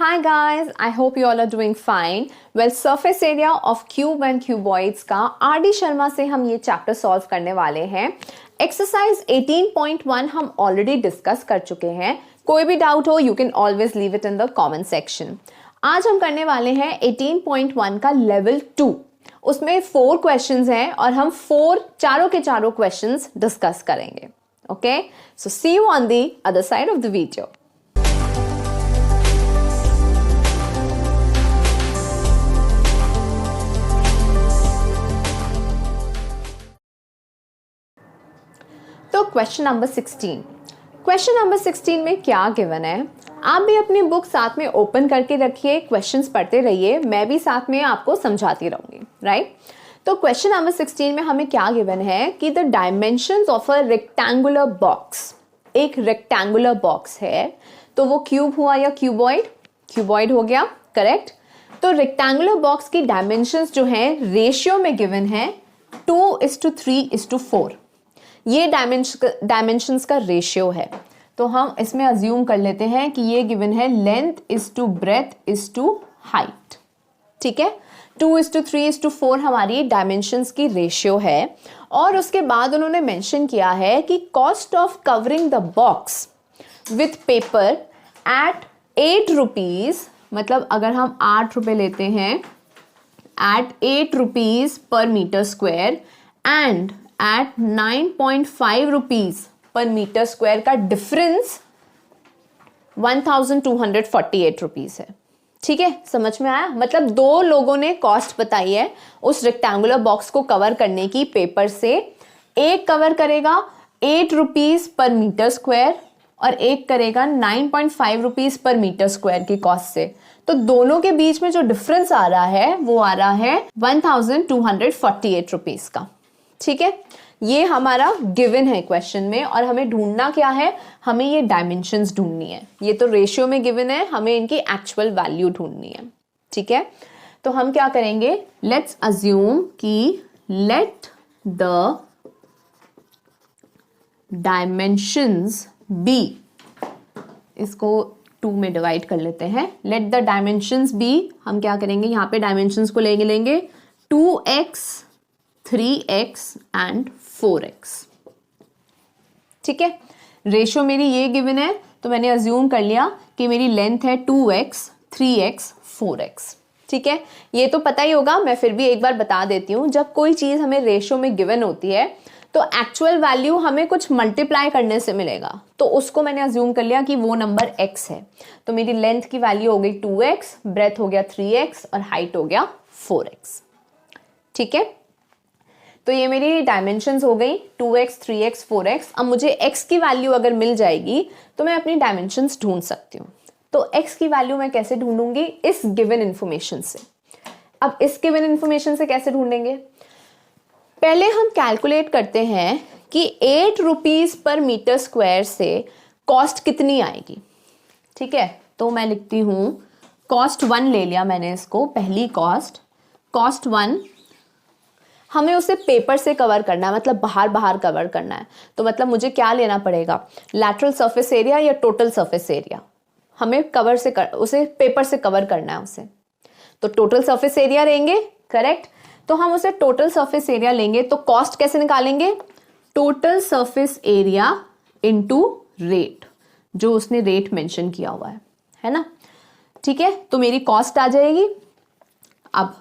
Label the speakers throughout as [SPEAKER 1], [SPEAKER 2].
[SPEAKER 1] Hi guys, I hope you all are doing fine. Well, surface area of cube and cuboids का RD. Sharma से हम ये chapter solve करने वाले हैं. एक्सरसाइज 18.1 हम ऑलरेडी डिस्कस कर चुके हैं. कोई भी डाउट हो you can always leave it in the comment section. आज हम करने वाले हैं 18.1 का लेवल 2. उसमें 4 क्वेश्चंस हैं और हम चारों के चारों क्वेश्चंस डिस्कस करेंगे. Okay, so see you on the other side of the video. तो क्वेश्चन नंबर 16 में क्या गिवन है. आप भी अपनी बुक साथ में ओपन करके रखिए, क्वेश्चंस पढ़ते रहिए, मैं भी साथ में आपको समझाती रहूंगी. राइट. तो क्वेश्चन नंबर 16 में हमें क्या गिवन है कि the dimensions of a rectangular box. एक रेक्टेंगुलर बॉक्स है तो वो क्यूब हुआ या क्यूबॉइड. क्यूबॉइड हो गया, करेक्ट. तो रेक्टेंगुलर बॉक्स की डायमेंशंस जो है रेशियो में गिवन है 2:3:4. ये डायमेंशंस का रेशियो है. तो हम इसमें अज्यूम कर लेते हैं कि ये गिवन है length is to breadth is to height. ठीक है, 2:3:4 हमारी डायमेंशंस की रेशियो है. और उसके बाद उन्होंने मेंशन किया है कि cost of covering the box with paper at 8 rupees, मतलब अगर हम 8 रुपए लेते हैं at 8 rupees per metre square and at 9.5 rupees per metre square का डिफरेंस 1248 रुपीज है. ठीक है, समझ में आया. मतलब 2 लोगों ने कॉस्ट बताई है उस रेक्टेंगुलर बॉक्स को कवर करने की पेपर से. एक कवर करेगा 8 रुपीज पर मीटर स्क्वायर और एक करेगा 9.5 रुपीज पर मीटर स्क्वायर की कॉस्ट से. तो दोनों के बीच में जो डिफरेंस आ रहा है वो आ रहा है 1248 रुपीज का. ठीक है, ये हमारा गिवन है क्वेश्चन में. और हमें ढूंढना क्या है, हमें ये डायमेंशंस ढूंढनी है. ये तो रेशियो में गिवन है, हमें इनकी एक्चुअल वैल्यू ढूंढनी है. ठीक है, तो हम क्या करेंगे, लेट्स अज्यूम कि लेट द डायमेंशंस बी, इसको 2 में डिवाइड कर लेते हैं. लेट द डायमेंशंस बी, हम क्या करेंगे, यहाँ पे डायमेंशंस को लेंगे 2x 3x एंड 4x. ठीक है, रेशियो मेरी ये गिवन है तो मैंने अज्यूम कर लिया कि मेरी लेंथ है 2x 3x 4x. ठीक है, ये तो पता ही होगा, मैं फिर भी एक बार बता देती हूँ. जब कोई चीज हमें रेशियो में गिवन होती है तो एक्चुअल वैल्यू हमें कुछ मल्टीप्लाई करने से मिलेगा. तो उसको मैंने अज्यूम कर लिया कि वो नंबर x है. तो मेरी लेंथ की वैल्यू हो गई 2x, ब्रेथ हो गया 3x और हाइट हो गया 4x. ठीक है, तो ये मेरी डायमेंशंस हो गई 2x 3x 4x. अब मुझे x की वैल्यू अगर मिल जाएगी तो मैं अपनी डायमेंशंस ढूंढ सकती हूँ. तो x की वैल्यू मैं कैसे ढूंढूंगी, इस गिवन इंफॉर्मेशन से. अब इस गिवन इंफॉर्मेशन से कैसे ढूंढेंगे, पहले हम कैलकुलेट करते हैं कि 8 रुपीज पर मीटर स्क्वायर से कॉस्ट कितनी आएगी. ठीक है, तो मैं लिखती हूं कॉस्ट 1 ले लिया मैंने इसको, पहली कॉस्ट 1. हमें उसे पेपर से कवर करना है, मतलब बाहर कवर करना है. तो मतलब मुझे क्या लेना पड़ेगा, लैटरल सरफेस एरिया या टोटल सरफेस एरिया. हमें उसे पेपर से कवर करना है उसे. तो टोटल सरफेस एरिया लेंगे, करेक्ट. तो हम उसे टोटल सरफेस एरिया लेंगे तो कॉस्ट कैसे निकालेंगे, total surface area into rate, जो उसने रेट मेंशन किया हुआ है ना. ठीक है, तो मेरी कॉस्ट आ जाएगी. अब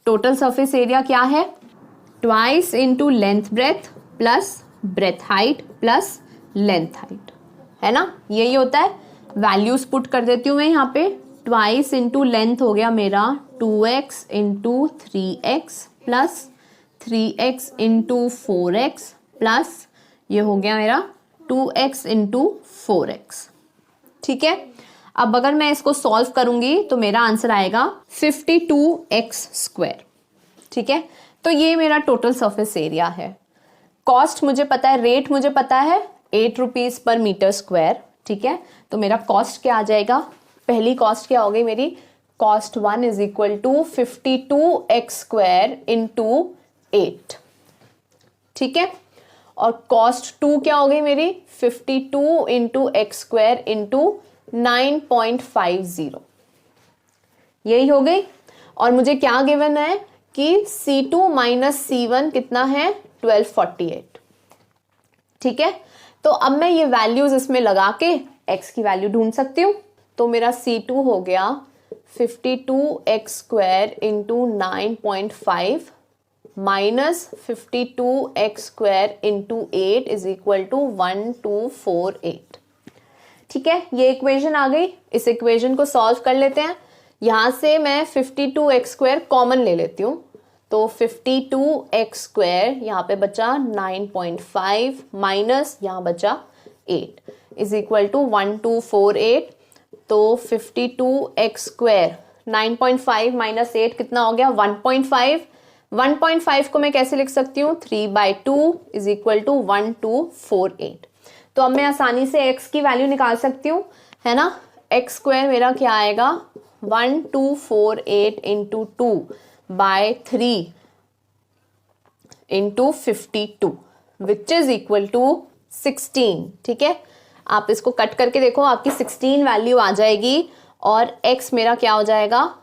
[SPEAKER 1] टोटल सरफेस एरिया क्या है, twice into length breadth plus breadth height plus length height, है ना. यही होता है. वैल्यूज पुट कर देती हूं मैं यहाँ पे. ट्वाइस इंटू लेंथ हो गया मेरा 2x into 3x plus 3x into 4x plus ये हो गया मेरा 2x इंटू 4x. ठीक है, अब अगर मैं इसको सॉल्व करूंगी तो मेरा आंसर आएगा 52x स्क्वायर. ठीक है, तो ये मेरा टोटल सरफेस एरिया है. कॉस्ट मुझे पता है, रेट मुझे पता है 8 रुपीज पर मीटर स्क्वायर. ठीक है, तो मेरा कॉस्ट क्या आ जाएगा, पहली कॉस्ट क्या हो गई मेरी, cost 1 is equal to 52x square into 8. ठीक है, और कॉस्ट 2 क्या हो गई मेरी, 52 इंटू एक्स स्क्वायर इंटू 9.50. यही हो गई। और मुझे क्या गिवन है कि C2 माइनस C1 कितना है 1248। ठीक है, तो अब मैं ये वैल्यूज इसमें लगा के x की वैल्यू ढूंढ सकती हूँ। तो मेरा C2 हो गया 52x² into 9.5 minus 52x² into 8 is equal to 1248। ठीक है, ये इक्वेशन आ गई। इस इक्वेशन को सॉल्व कर लेते हैं। यहां से मैं 52x² कॉमन ले लेती हूँ, तो 52x² यहाँ पे बचा 9.5 माइनस यहाँ बचा 8 इज इक्वल टू 1248। तो 52x² 9.5 माइनस 8 कितना हो गया 1.5। 1.5 को मैं कैसे लिख सकती हूँ 3/2 इज इक्वल टू 1248। तो अब मैं आसानी से x की वैल्यू निकाल सकती हूँ, है ना। x² मेरा क्या आएगा 1248 into 2/3 into 52 which is equal to 16। ठीक है, आप इसको कट करके देखो, आपकी 16 वैल्यू आ जाएगी और x मेरा क्या हो जाएगा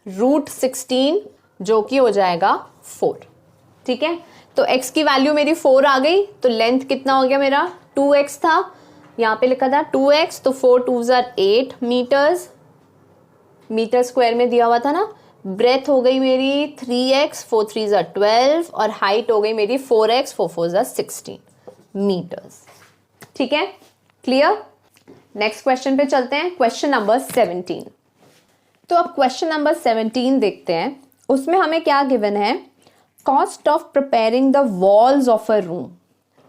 [SPEAKER 1] √16 जो कि हो जाएगा 4। ठीक है, तो x की वैल्यू मेरी 4 आ गई। तो लेंथ कितना हो गया मेरा 2x था, यहाँ पे लिखा था 2x, तो 4 2s are 8 metres, metre square में दिया हुआ था ना। ब्रेथ हो गई मेरी 3x, 4 3s are 12 और हाइट हो गई मेरी 4x, 4 4s are 16 मीटर्स। ठीक है, क्लियर। नेक्स्ट क्वेश्चन पे चलते हैं, क्वेश्चन नंबर 17। तो अब क्वेश्चन नंबर 17 देखते हैं। उसमें हमें क्या गिवन है, cost of preparing the walls of a room.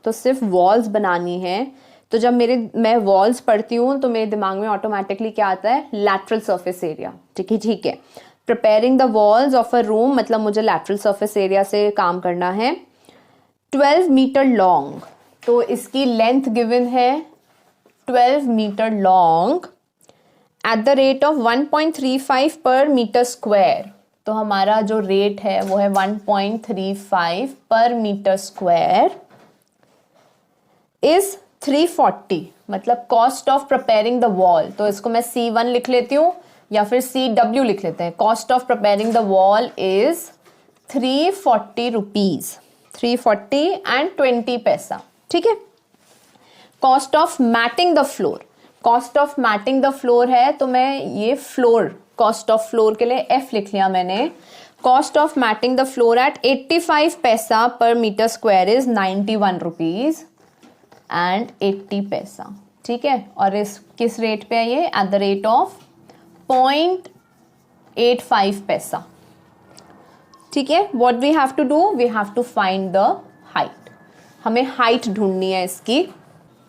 [SPEAKER 1] तो सिर्फ वॉल्स बनानी है। तो जब मैं वॉल्स पढ़ती हूँ तो मेरे दिमाग में ऑटोमेटिकली क्या आता है लैटरल सरफेस एरिया। ठीक है, preparing the walls of a room मतलब मुझे लैटरल सरफेस एरिया से काम करना है। 12 मीटर लॉन्ग, तो इसकी लेंथ गिवन है 12 metre long at the rate of 1.35 per metre square. तो हमारा जो रेट है वो है 1.35 पर मीटर स्क्वायर इज 340, मतलब cost of preparing the wall. तो इसको मैं C1 लिख लेती हूँ या फिर CW लिख लेते हैं। Cost of preparing the wall is 340 rupees, 340 and 20 पैसा। ठीक है, cost of matting the floor, cost of matting the floor है तो मैं ये फ्लोर, कॉस्ट ऑफ फ्लोर के लिए F लिख लिया मैंने। Cost of matting the floor at 85 पैसा per metre square is 91 rupees and 80 पैसा। ठीक है, और इस किस रेट पे है ये एट द रेट ऑफ 0.85 पैसा। ठीक है, what we have to do, we have to find the height. हमें हाइट ढूंढनी है इसकी।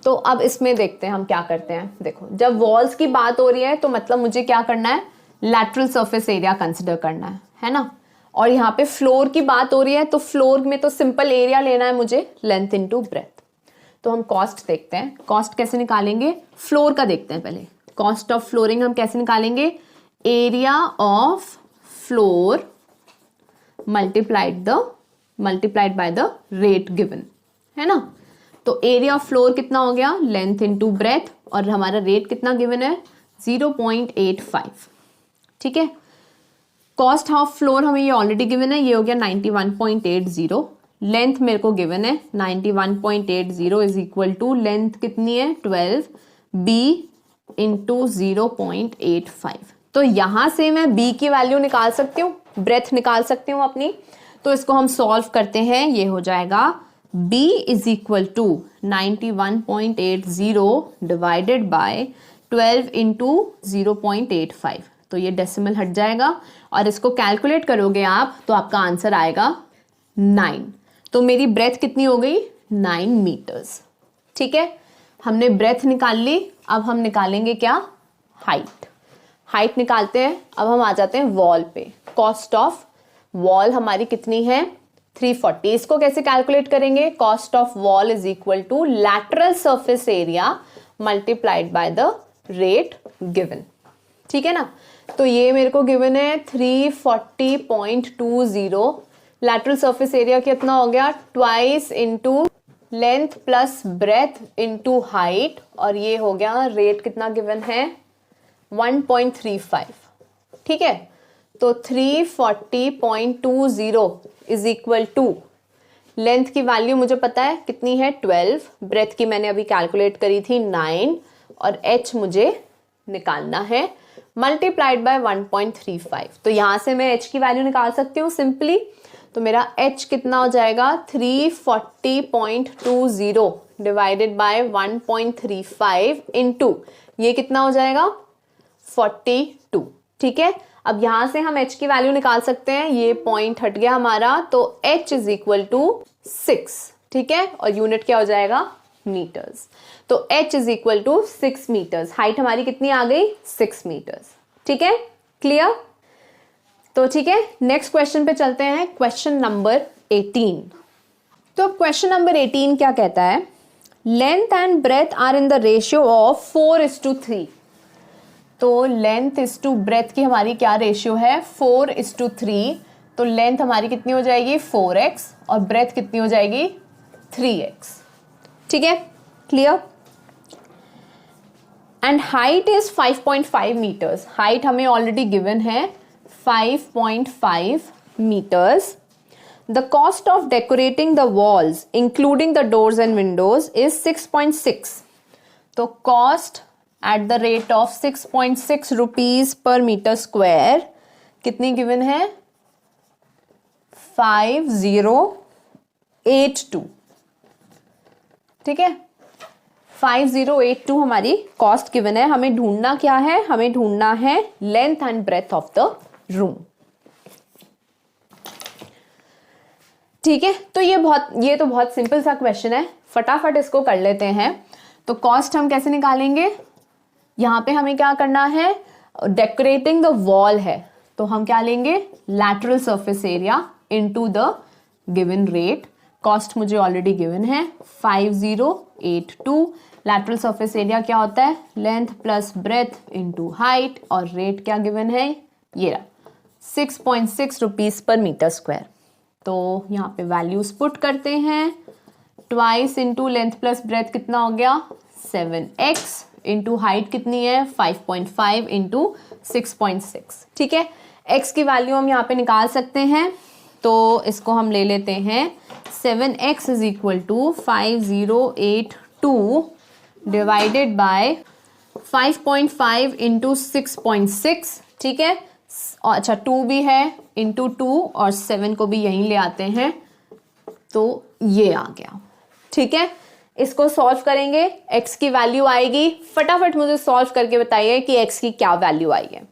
[SPEAKER 1] तो अब इसमें देखते हैं हम क्या करते हैं। देखो, जब वॉल्स की बात हो रही है तो मतलब मुझे क्या करना है लैटरल सरफेस एरिया कंसिडर करना है ना। और यहाँ पे फ्लोर की बात हो रही है तो फ्लोर में तो सिंपल एरिया लेना है मुझे, लेंथ इनटू ब्रेथ। तो हम कॉस्ट देखते हैं, कॉस्ट कैसे निकालेंगे, फ्लोर का देखते हैं पहले। कॉस्ट ऑफ फ्लोरिंग हम कैसे निकालेंगे, area of floor multiplied by the rate given, है ना। तो एरिया ऑफ फ्लोर कितना हो गया लेंथ इनटू ब्रेथ, और हमारा रेट कितना गिवन है 0.85। ठीक है, कॉस्ट ऑफ फ्लोर हमें ये ऑलरेडी गिवन है, ये हो गया 91.80। लेंथ मेरे को गिवन है 91.80 इज इक्वल टू लेंथ कितनी है 12 b इंटू 0.85। तो यहां से मैं b की वैल्यू निकाल सकती हूँ, ब्रेथ निकाल सकती हूँ अपनी। तो इसको हम सॉल्व करते हैं, ये हो जाएगा b is equal to 91.80 divided by 12 into 0.85। तो ये डेसिमल हट जाएगा और इसको कैलकुलेट करोगे आप तो आपका आंसर आएगा 9। तो मेरी ब्रेथ कितनी हो गई 9 मीटर्स। ठीक है, हमने ब्रेथ निकाल ली। अब हम निकालेंगे क्या हाइट। हाइट निकालते हैं। अब हम आ जाते हैं वॉल पे। कॉस्ट ऑफ वॉल हमारी कितनी है 340। इसको कैसे कैलकुलेट करेंगे, cost of wall is equal to lateral surface area multiplied by the rate given. ठीक है ना, तो ये मेरे को गिवन है 340.20। लैटरल सरफेस एरिया कितना हो गया twice into length plus breadth into height, और ये हो गया रेट कितना गिवन है 1.35। ठीक है, तो 340.20 इज इक्वल टू, लेंथ की वैल्यू मुझे पता है कितनी है 12, ब्रेथ की मैंने अभी कैलकुलेट करी थी 9 और h मुझे निकालना है, मल्टीप्लाइड बाय 1.35। तो यहां से मैं h की वैल्यू निकाल सकती हूँ सिंपली। तो मेरा h कितना हो जाएगा 340.20 डिवाइडेड बाय 1.35 इंटू ये कितना हो जाएगा 42। ठीक है, अब यहां से हम h की वैल्यू निकाल सकते हैं, ये पॉइंट हट गया हमारा, तो h इज इक्वल टू 6। ठीक है, और यूनिट क्या हो जाएगा मीटर्स। तो h is equal to 6 metres. Height हमारी कितनी आ गई 6 मीटर्स। ठीक है, क्लियर। तो ठीक है, नेक्स्ट क्वेश्चन पे चलते हैं, क्वेश्चन नंबर 18। तो क्वेश्चन नंबर 18 क्या कहता है, length and breadth are in the ratio of 4:3। तो लेंथ इज टू ब्रेथ की हमारी क्या रेशियो है 4:3। तो लेंथ हमारी कितनी हो जाएगी 4x और ब्रेथ कितनी हो जाएगी 3x। ठीक है, clear. And height is 5.5 metres. Height हमें ऑलरेडी गिवन है 5.5 metres. The cost of decorating the walls including the doors and windows is 6.6। तो cost at the rate of 6.6 rupees per metre square कितनी given है 5082। ठीक है, 5082 हमारी cost given है। हमें ढूंढना क्या है, हमें ढूंढना है length and breadth of the room. ठीक है, तो ये तो बहुत सिंपल सा क्वेश्चन है, फटाफट इसको कर लेते हैं। तो कॉस्ट हम कैसे निकालेंगे, यहां पे हमें क्या करना है, डेकोरेटिंग द वॉल है, तो हम क्या लेंगे lateral surface area into the given rate. Cost मुझे ऑलरेडी गिवन है 5082। लैटरल सरफेस एरिया क्या होता है length plus breadth into height, और रेट क्या गिवन है ये रहा 6.6 रुपीज पर मीटर स्क्वायर। तो यहाँ पे वैल्यूज पुट करते हैं, twice into length plus breadth कितना हो गया 7x इंटू हाइट कितनी है 5.5 इंटू 6.6। ठीक है, x की वैल्यू हम यहाँ पे निकाल सकते हैं, तो इसको हम ले लेते हैं 7x is equal to 5082 divided by 5.5 into 6.6। ठीक है, अच्छा 2 भी है इंटू 2 और 7 को भी यहीं ले आते हैं, तो ये आ गया। ठीक है, इसको सॉल्व करेंगे, x की वैल्यू आएगी, फटाफट मुझे सॉल्व करके बताइए कि x की क्या वैल्यू आई है।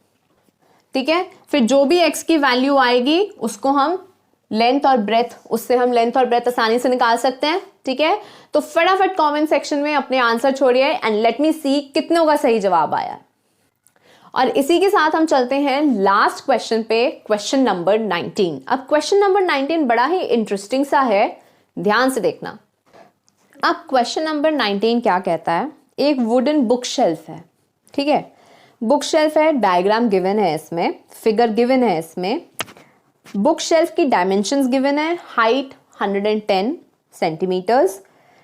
[SPEAKER 1] ठीक है, फिर जो भी x की वैल्यू आएगी उसको हम लेंथ और ब्रेथ, उससे हम लेंथ और ब्रेथ आसानी से निकाल सकते हैं। ठीक है, तो फटाफट कमेंट सेक्शन में अपने आंसर छोड़िए एंड लेट मी सी कितनों का सही जवाब आया। और इसी के साथ हम चलते हैं लास्ट क्वेश्चन पे, क्वेश्चन नंबर 19। अब क्वेश्चन नंबर 19 बड़ा ही इंटरेस्टिंग सा है, ध्यान से देखना। अब क्वेश्चन नंबर 19 क्या कहता है, एक वुडन बुक शेल्फ है। ठीक है, बुक शेल्फ है, डायग्राम गिवन है इसमें, फिगर गिवन है इसमें, बुक शेल्फ की डायमेंशंस गिवन है, हाइट 110 सेंटीमीटर्स,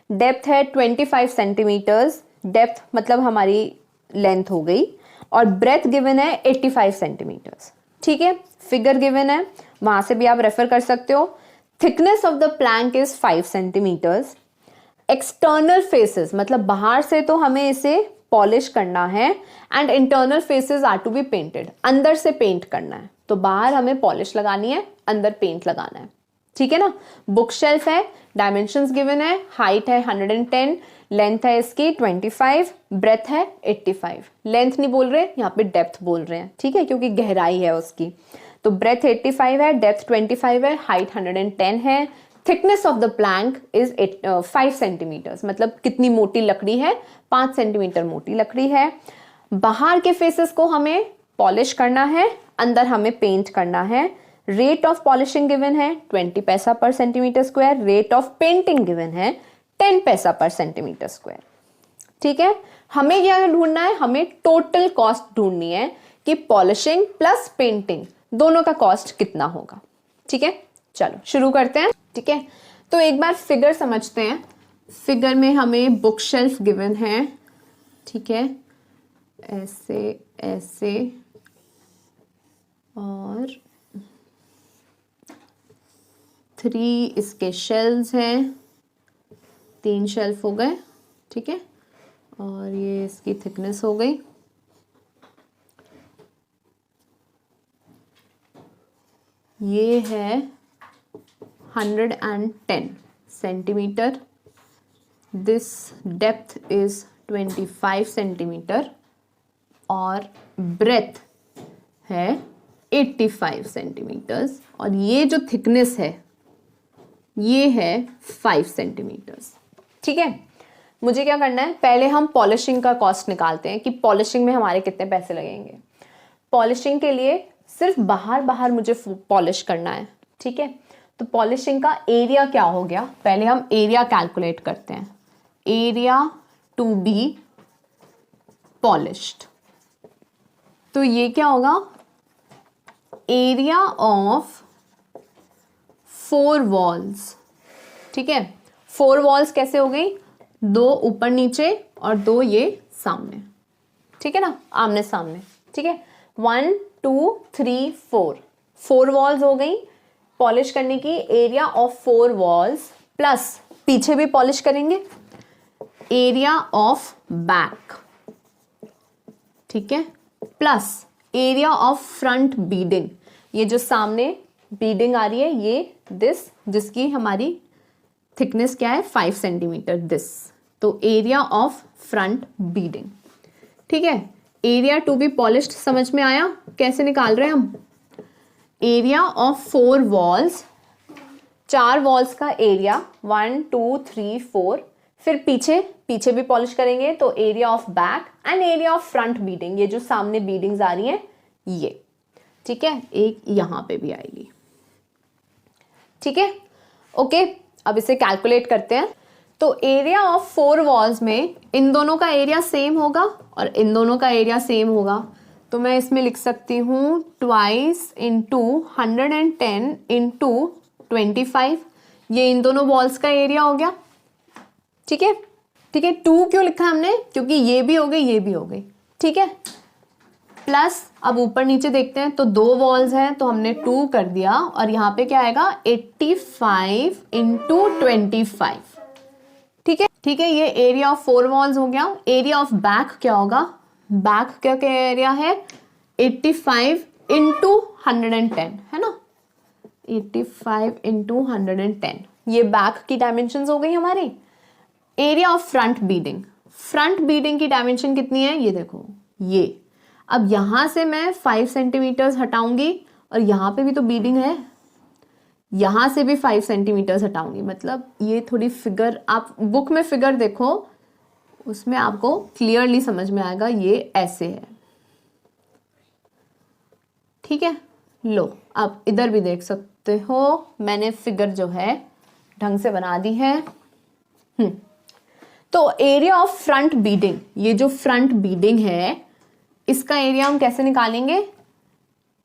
[SPEAKER 1] डेप्थ है 25 सेंटीमीटर्स, डेप्थ मतलब हमारी लेंथ हो गई, और ब्रेथ गिवन है 85 सेंटीमीटर्स। ठीक है, फिगर गिवन है, वहां से भी आप रेफर कर सकते हो। Thickness of the plank is 5 centimetres. External faces मतलब बाहर से तो हमें इसे पॉलिश करना है, and internal faces are to be painted, अंदर से पेंट करना है। तो बाहर हमें पॉलिश लगानी है, अंदर पेंट लगाना है। ठीक है ना, बुक शेल्फ है, डायमेंशंस गिवन है, हाइट है 110, लेंथ है इसकी 25, ब्रेथ है 85। लेंथ नहीं बोल रहे यहाँ पे, डेप्थ बोल रहे हैं। ठीक है, क्योंकि गहराई है उसकी। तो ब्रेथ 85 है, डेप्थ 25 है, हाइट 110 है, thickness of the plank is 5 centimetres, मतलब कितनी मोटी लकड़ी है 5 सेंटीमीटर मोटी लकड़ी है। बाहर के फेसेस को हमें पॉलिश करना है, अंदर हमें पेंट करना है। रेट ऑफ पॉलिशिंग गिवन है 20 पैसा पर centimetre square, rate of painting given है 10 पैसा पर सेंटीमीटर स्क्वायर। ठीक है, हमें क्या ढूंढना है, हमें टोटल कॉस्ट ढूंढनी है कि पॉलिशिंग प्लस पेंटिंग दोनों का कॉस्ट कितना होगा। ठीक है, चलो शुरू करते हैं। ठीक है, तो एक बार फिगर समझते हैं। फिगर में हमें बुक शेल्फ गिवन है। ठीक है, ऐसे ऐसे और 3 इसके शेल्स हैं, 3 शेल्फ हो गए, ठीक है। और ये इसकी थिकनेस हो गई। ये है 110 centimetre. This depth is 25 centimetre और ब्रेथ है 85 सेंटीमीटर्स और ये जो थिकनेस है ये है 5 सेंटीमीटर्स, ठीक है। मुझे क्या करना है, पहले हम पॉलिशिंग का कॉस्ट निकालते हैं कि पॉलिशिंग में हमारे कितने पैसे लगेंगे। पॉलिशिंग के लिए सिर्फ बाहर मुझे पॉलिश करना है, ठीक है। तो पॉलिशिंग का एरिया क्या हो गया, पहले हम एरिया कैलकुलेट करते हैं। एरिया टू बी पॉलिश्ड, तो ये क्या होगा, एरिया ऑफ 4 वॉल्स, ठीक है। 4 वॉल्स कैसे हो गई, 2 ऊपर नीचे और 2 ये सामने, ठीक है ना, आमने सामने, ठीक है। 1 2 3 4 वॉल्स हो गई। पॉलिश करने की एरिया ऑफ 4 वॉल्स प्लस पीछे भी पॉलिश करेंगे, एरिया ऑफ बैक, ठीक है, plus area of front beading, ये जो सामने बीडिंग आ रही है ये दिस, जिसकी हमारी थिकनेस क्या है 5 सेंटीमीटर दिस, तो एरिया ऑफ फ्रंट बीडिंग, ठीक है। एरिया टू बी पॉलिश्ड समझ में आया, कैसे निकाल रहे हैं हम, एरिया ऑफ 4 वॉल्स, 4 वॉल्स का एरिया 1 2 3 4, फिर पीछे भी पॉलिश करेंगे तो area of back and area of front beading, ये जो सामने बीडिंग्स आ रही हैं ये, ठीक है, एक यहां पे भी आएगी, ठीक है। ओके, अब इसे कैलकुलेट करते हैं। तो एरिया ऑफ 4 वॉल्स में इन दोनों का एरिया सेम होगा और इन दोनों का एरिया सेम होगा, तो मैं इसमें लिख सकती हूँ ट्वाइस इंटू 110 इंटू 25, ये इन दोनों वॉल्स का एरिया हो गया, ठीक है, ठीक है। 2 क्यों लिखा हमने, क्योंकि ये भी हो गई ये भी हो गई, ठीक है। प्लस अब ऊपर नीचे देखते हैं तो 2 वॉल्स हैं तो हमने 2 कर दिया और यहाँ पे क्या आएगा 85 इंटू 25, ठीक है, ठीक है। ये एरिया ऑफ 4 वॉल्स हो गया। एरिया ऑफ बैक क्या होगा, बैक क्या एरिया है 85 इंटू 110, है ना, 85 इंटू 110, ये बैक की डायमेंशन हो गई हमारी। एरिया ऑफ फ्रंट बीडिंग की डायमेंशन कितनी है, ये देखो ये, अब यहां से मैं 5 सेंटीमीटर हटाऊंगी और यहां पे भी तो बीडिंग है, यहां से भी 5 सेंटीमीटर हटाऊंगी, मतलब ये थोड़ी फिगर, आप बुक में फिगर देखो उसमें आपको क्लियरली समझ में आएगा, ये ऐसे है, ठीक है। लो अब इधर भी देख सकते हो, मैंने फिगर जो है ढंग से बना दी है। तो एरिया ऑफ फ्रंट बीडिंग, ये जो फ्रंट बीडिंग है इसका एरिया हम कैसे निकालेंगे,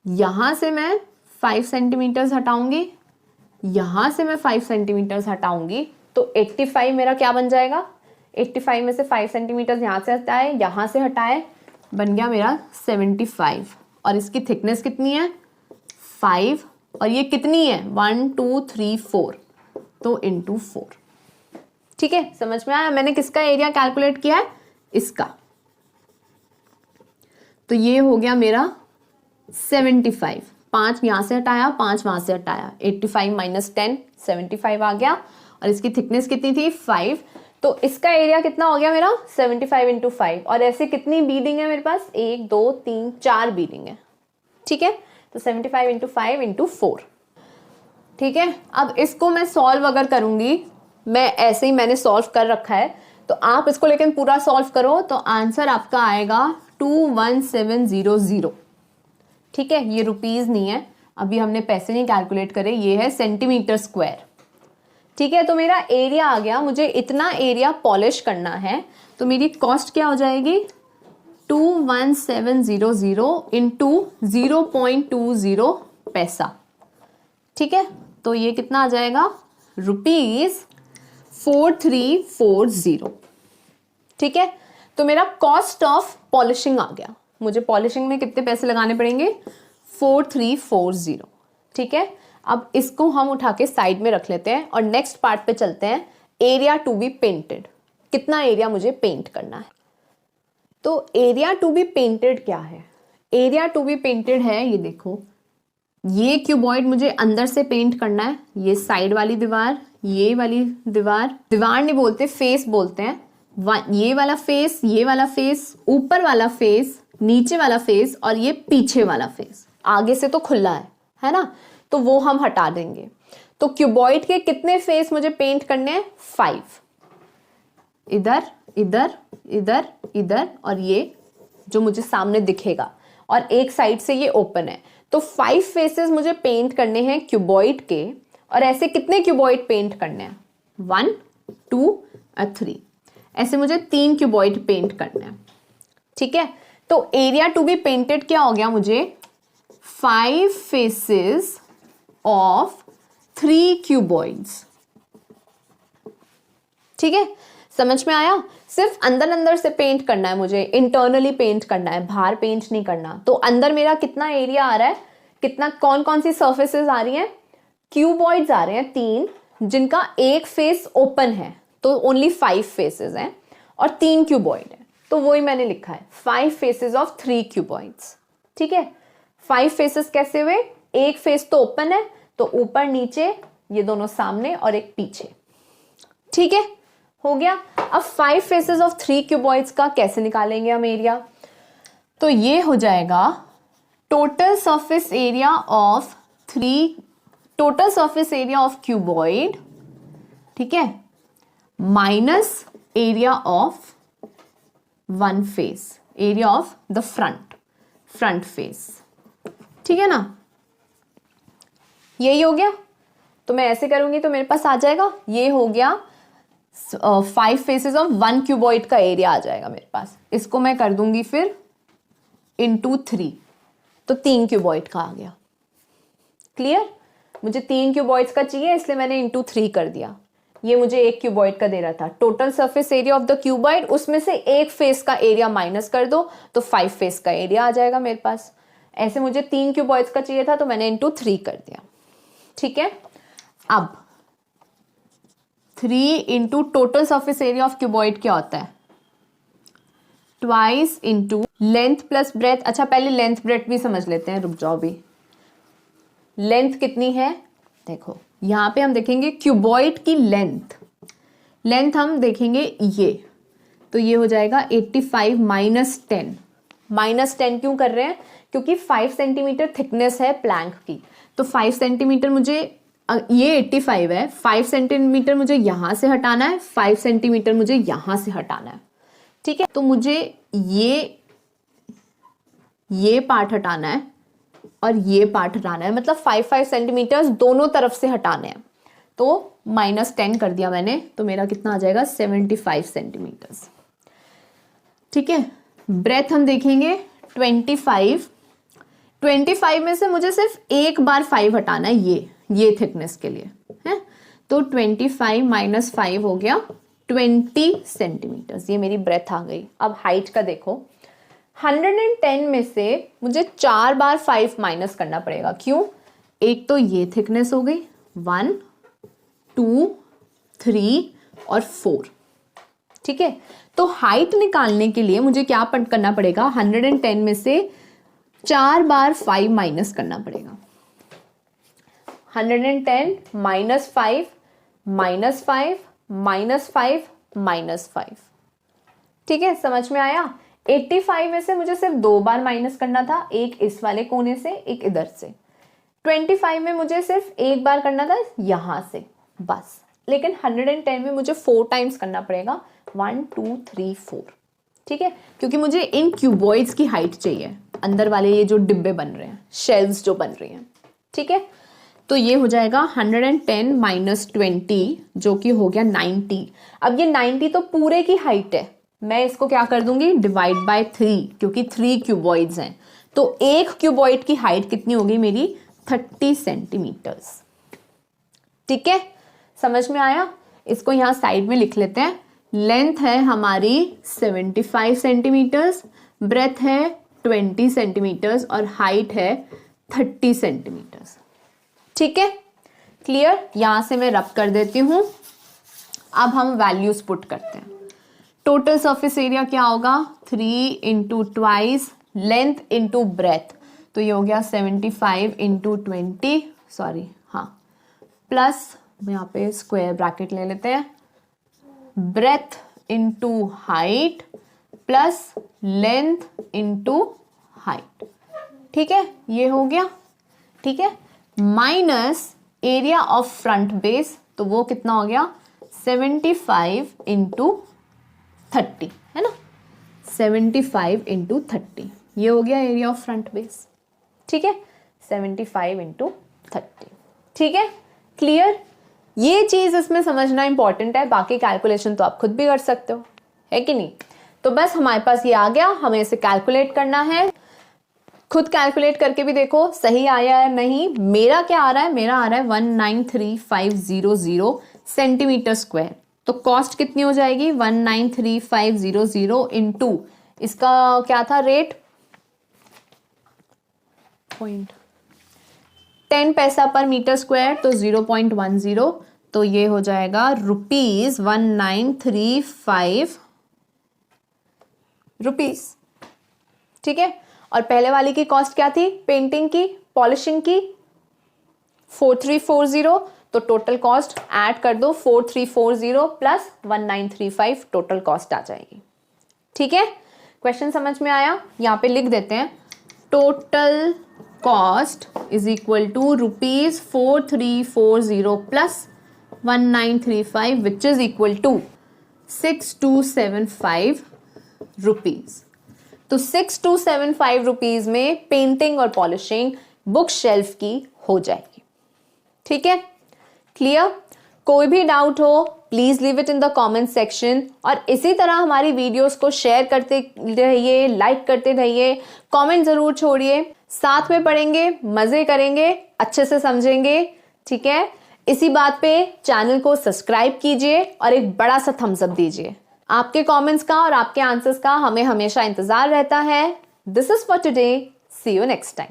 [SPEAKER 1] यहां से मैं 5 सेंटीमीटर हटाऊंगी, यहां से मैं 5 सेंटीमीटर हटाऊंगी, तो 85 मेरा क्या बन जाएगा, 85 में से 5 सेंटीमीटर यहां से हटाए यहां से हटाए, बन गया मेरा 75। और इसकी थिकनेस कितनी है 5 और ये कितनी है 1 2 3 4, तो इंटू 4, ठीक है। समझ में आया, मैंने किसका एरिया कैलकुलेट किया है, इसका, तो ये हो गया मेरा 75, 5 यहां से हटाया 5 वहां से हटाया, 85 माइनस 10 75 आ गया और इसकी थिकनेस कितनी थी 5, तो इसका एरिया कितना हो गया मेरा 75 इंटू 5। और ऐसे कितनी बीडिंग है मेरे पास, 1 2 3 4 बीडिंग है, ठीक है। तो 75 इंटू 5 इंटू 4, ठीक है। अब इसको मैं सॉल्व अगर करूंगी, मैं ऐसे ही मैंने सॉल्व कर रखा है, तो आप इसको लेकिन पूरा सॉल्व करो तो आंसर आपका आएगा 21700, ठीक है। ये रुपीज नहीं है, अभी हमने पैसे नहीं कैलकुलेट करे, ये है सेंटीमीटर स्क्वायर, ठीक है। तो मेरा एरिया आ गया, मुझे इतना एरिया पॉलिश करना है, तो मेरी कॉस्ट क्या हो जाएगी 21700 इंटू 0.20 पैसा, ठीक है। तो ये कितना आ जाएगा ₹4340, ठीक है। तो मेरा कॉस्ट ऑफ पॉलिशिंग आ गया, मुझे पॉलिशिंग में कितने पैसे लगाने पड़ेंगे 4340। ठीक है, अब इसको हम उठा के साइड में रख लेते हैं और नेक्स्ट पार्ट पे चलते हैं। एरिया टू बी पेंटेड, कितना एरिया मुझे पेंट करना है। तो एरिया टू बी पेंटेड क्या है? एरिया टू बी पेंटेड है, ये देखो, ये क्यूबॉइड मुझे अंदर से पेंट करना है। ये साइड वाली दीवार, ये वाली दीवार, दीवार नहीं बोलते, फेस बोलते हैं। ये वाला फेस, ये वाला फेस, ऊपर वाला फेस, नीचे वाला फेस और ये पीछे वाला फेस। आगे से तो खुला है ना, तो वो हम हटा देंगे। तो क्यूबॉइड के कितने फेस मुझे पेंट करने हैं? 5। इधर, इधर, इधर, इधर और ये जो मुझे सामने दिखेगा, और एक साइड से ये ओपन है। तो 5 फेसेस मुझे पेंट करने हैं क्यूबॉइड के। और ऐसे कितने क्यूबॉइड पेंट करने हैं? 1, 2 और 3। ऐसे मुझे 3 क्यूबॉइड पेंट करने हैं। ठीक है, तो एरिया टू बी पेंटेड क्या हो गया? मुझे 5 फेसेस ऑफ 3 क्यूबॉइड्स। ठीक है, समझ में आया? सिर्फ अंदर अंदर से पेंट करना है मुझे, इंटरनली पेंट करना है, बाहर पेंट नहीं करना। तो अंदर मेरा कितना एरिया आ रहा है, कितना, कौन कौन सी सर्फेसेस आ रही हैं? क्यूबॉइड्स आ रहे हैं 3, जिनका एक फेस ओपन है, तो ओनली 5 फेसेस हैं और 3 क्यूबॉइड है। तो वही मैंने लिखा है, 5 फेसेस ऑफ 3 क्यूबॉइड्स। ठीक है, 5 फेसेस कैसे हुए? एक फेस तो ओपन है, तो ऊपर नीचे, ये दोनों सामने और एक पीछे। ठीक है, हो गया। अब 5 फेसेस ऑफ 3 क्यूबॉइड्स का कैसे निकालेंगे हम एरिया? तो ये हो जाएगा total surface area of cuboid, ठीक है, minus area of 1 face, area of the front face. ठीक है ना, यही हो गया। तो मैं ऐसे करूंगी तो मेरे पास आ जाएगा, ये हो गया 5 फेसेस ऑफ 1 क्यूबॉइड का एरिया आ जाएगा मेरे पास। इसको मैं कर दूंगी फिर इंटू 3, तो 3 क्यूबॉइड का आ गया। क्लियर? मुझे 3 क्यूबॉइड्स का चाहिए, इसलिए मैंने इंटू 3 कर दिया। ये मुझे 1 क्यूबॉइड का दे रहा था। Total surface area of the cuboid, उसमें से एक फेस का एरिया माइनस कर दो, तो 5 फेस का एरिया आ जाएगा मेरे पास। ऐसे मुझे 3 क्यूबॉइड्स का चाहिए था, तो मैंने इंटू 3 कर दिया। ठीक है, अब 3 into total surface area of cuboid क्या होता है? Twice into length plus breadth. अच्छा, पहले लेंथ ब्रेथ भी समझ लेते हैं, रुक जाओ भी। लेंथ कितनी है? देखो, यहां पे हम देखेंगे क्यूबॉइड की लेंथ हम देखेंगे ये, तो ये हो जाएगा 85 माइनस 10। माइनस 10 क्यों कर रहे हैं? क्योंकि 5 सेंटीमीटर थिकनेस है प्लैंक की, तो 5 सेंटीमीटर मुझे, ये 85 है, 5 सेंटीमीटर मुझे यहां से हटाना है, 5 सेंटीमीटर मुझे यहां से हटाना है। ठीक है, तो मुझे ये पार्ट हटाना है और ये पार्ट हटाना है, मतलब 5 सेंटीमीटर दोनों तरफ से हटाने हैं। तो माइनस 10 कर दिया मैंने, तो मेरा कितना आ जाएगा? 75 सेंटीमीटर। ठीक है, ब्रेथ हम देखेंगे 25 में से मुझे सिर्फ एक बार 5 हटाना है, ये थिकनेस के लिए है। तो 25 माइनस 5 हो गया 20 सेंटीमीटर। ये मेरी ब्रेथ आ गई। अब हाइट का देखो, 110 में से मुझे 4 बार 5 माइनस करना पड़ेगा। क्यों? एक तो ये थिकनेस हो गई, 1, 2, 3 और 4। ठीक है, तो हाइट निकालने के लिए मुझे क्या करना पड़ेगा? 110 में से 4 बार 5 माइनस करना पड़ेगा। 110 माइनस 5 माइनस 5 माइनस 5 माइनस 5। ठीक है, समझ में आया? 85 में से मुझे सिर्फ 2 बार माइनस करना था, एक इस वाले कोने से, एक इधर से। 25 में मुझे सिर्फ एक बार करना था यहां से, बस। लेकिन 110 में मुझे 4 टाइम्स करना पड़ेगा, 1 2 3 4। ठीक है, क्योंकि मुझे इन क्यूबॉइड्स की हाइट चाहिए, अंदर वाले ये जो डिब्बे बन रहे हैं, शेल्व्स जो बन रही हैं। ठीक है, तो ये हो जाएगा 110 माइनस 20, जो कि हो गया 90। अब ये 90 तो पूरे की हाइट है, मैं इसको क्या कर दूंगी? डिवाइड बाय 3, क्योंकि 3 क्यूबॉइड्स हैं। तो एक क्यूबॉइड की हाइट कितनी होगी मेरी? 30 सेंटीमीटर्स। ठीक है, समझ में आया? इसको यहां साइड में लिख लेते हैं। लेंथ है हमारी 75 सेंटीमीटर्स, ब्रेथ है 20 सेंटीमीटर्स और हाइट है 30 सेंटीमीटर्स। ठीक है, क्लियर। यहां से मैं रब कर देती हूं। अब हम वैल्यूज पुट करते हैं। टोटल सरफेस एरिया क्या होगा, 3 into twice length into breadth, तो ये हो गया 75 इंटू 20, सॉरी हाँ, प्लस यहाँ पे स्क्वायर ब्रैकेट ले लेते हैं, breath into height plus length into height. ठीक है, ये हो गया। ठीक है, minus area of front base, तो वो कितना हो गया 75 इंटू 30, है ना, 75 इंटू 30, ये हो गया एरिया ऑफ फ्रंट बेस। ठीक है, 75 इंटू 30। ठीक है, क्लियर। ये चीज इसमें समझना इंपॉर्टेंट है, बाकी कैलकुलेशन तो आप खुद भी कर सकते हो, है कि नहीं। तो बस हमारे पास ये आ गया, हमें इसे कैलकुलेट करना है। खुद कैलकुलेट करके भी देखो सही आया है नहीं। मेरा क्या आ रहा है, मेरा आ रहा है 193500 सेंटीमीटर स्क्वायर। तो कॉस्ट कितनी हो जाएगी, 193500 इंटू इसका क्या था रेट, 10 पैसा पर मीटर स्क्वायर, तो 0.10, तो ये हो जाएगा रुपीज 1935 रुपीज। ठीक है, और पहले वाली की कॉस्ट क्या थी, पेंटिंग की, पॉलिशिंग की, 4340, तो टोटल कॉस्ट ऐड कर दो, 4340 प्लस 1935 टोटल कॉस्ट आ जाएगी। ठीक है, क्वेश्चन समझ में आया। यहां पे लिख देते हैं total cost is equal to rupees 4340 plus 1935 which is equal to 6275 rupees. तो 6275 रुपीज में पेंटिंग और पॉलिशिंग बुक शेल्फ की हो जाएगी। ठीक है, क्लियर। कोई भी डाउट हो please leave it in the comment section, और इसी तरह हमारी वीडियोस को शेयर करते रहिए, लाइक करते रहिए, कमेंट जरूर छोड़िए। साथ में पढ़ेंगे, मजे करेंगे, अच्छे से समझेंगे। ठीक है, इसी बात पे चैनल को सब्सक्राइब कीजिए और एक बड़ा सा थम्स अप दीजिए। आपके कमेंट्स का और आपके आंसर्स का हमें हमेशा इंतजार रहता है। This is for today, see you next time.